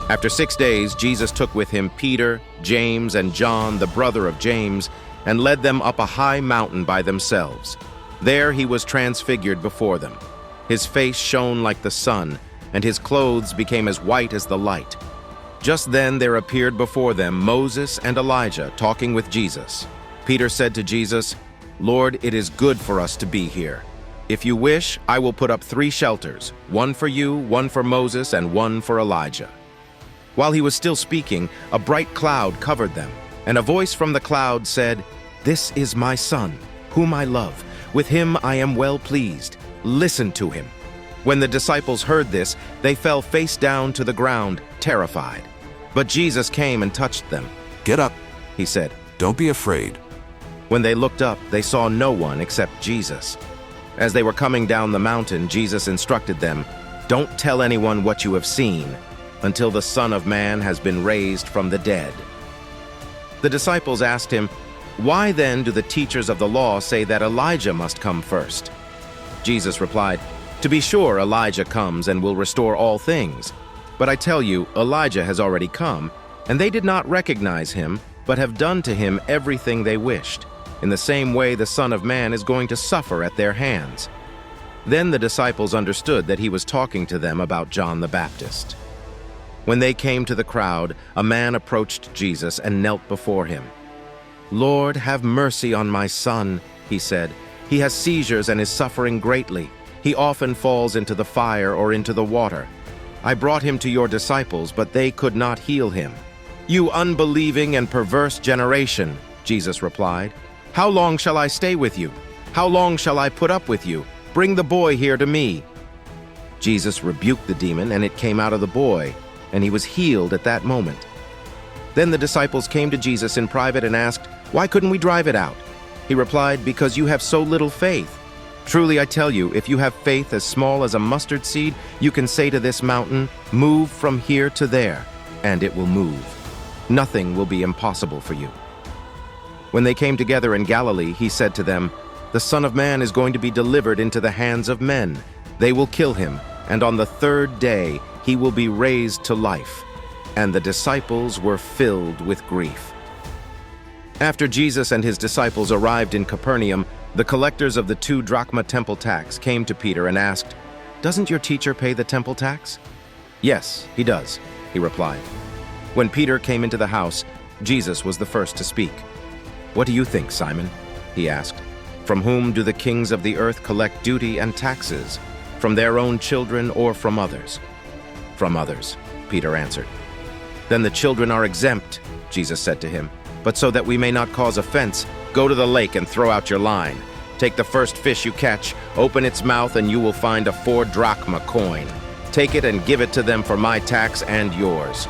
After 6 days, Jesus took with him Peter, James, and John, the brother of James, and led them up a high mountain by themselves. There he was transfigured before them. His face shone like the sun, and his clothes became as white as the light. Just then there appeared before them Moses and Elijah talking with Jesus. Peter said to Jesus, "Lord, it is good for us to be here. If you wish, I will put up 3 shelters, one for you, one for Moses, and one for Elijah." While he was still speaking, a bright cloud covered them, and a voice from the cloud said, "This is my Son, whom I love. With him I am well pleased. Listen to him." When the disciples heard this, they fell face down to the ground, terrified. But Jesus came and touched them. "Get up," he said. "Don't be afraid." When they looked up, they saw no one except Jesus. As they were coming down the mountain, Jesus instructed them, "Don't tell anyone what you have seen until the Son of Man has been raised from the dead." The disciples asked him, "Why then do the teachers of the law say that Elijah must come first?" Jesus replied, "To be sure, Elijah comes and will restore all things. But I tell you, Elijah has already come, and they did not recognize him, but have done to him everything they wished. In the same way, the Son of Man is going to suffer at their hands." Then the disciples understood that he was talking to them about John the Baptist. When they came to the crowd, a man approached Jesus and knelt before him. "Lord, have mercy on my son," he said. "He has seizures and is suffering greatly. He often falls into the fire or into the water. I brought him to your disciples, but they could not heal him." "You unbelieving and perverse generation," Jesus replied. "How long shall I stay with you? How long shall I put up with you? Bring the boy here to me." Jesus rebuked the demon, and it came out of the boy, and he was healed at that moment. Then the disciples came to Jesus in private and asked, "Why couldn't we drive it out?" He replied, "Because you have so little faith. Truly I tell you, if you have faith as small as a mustard seed, you can say to this mountain, 'Move from here to there,' and it will move. Nothing will be impossible for you." When they came together in Galilee, he said to them, "The Son of Man is going to be delivered into the hands of men. They will kill him, and on the 3rd day he will be raised to life." And the disciples were filled with grief. After Jesus and his disciples arrived in Capernaum, the collectors of the 2 drachma temple tax came to Peter and asked, "Doesn't your teacher pay the temple tax?" "Yes, he does," he replied. When Peter came into the house, Jesus was the first to speak. "What do you think, Simon?" he asked. "From whom do the kings of the earth collect duty and taxes? From their own children or from others?" "From others," Peter answered. "Then the children are exempt," Jesus said to him. "But so that we may not cause offense, go to the lake and throw out your line. Take the first fish you catch, open its mouth, and you will find a 4 drachma coin. Take it and give it to them for my tax and yours."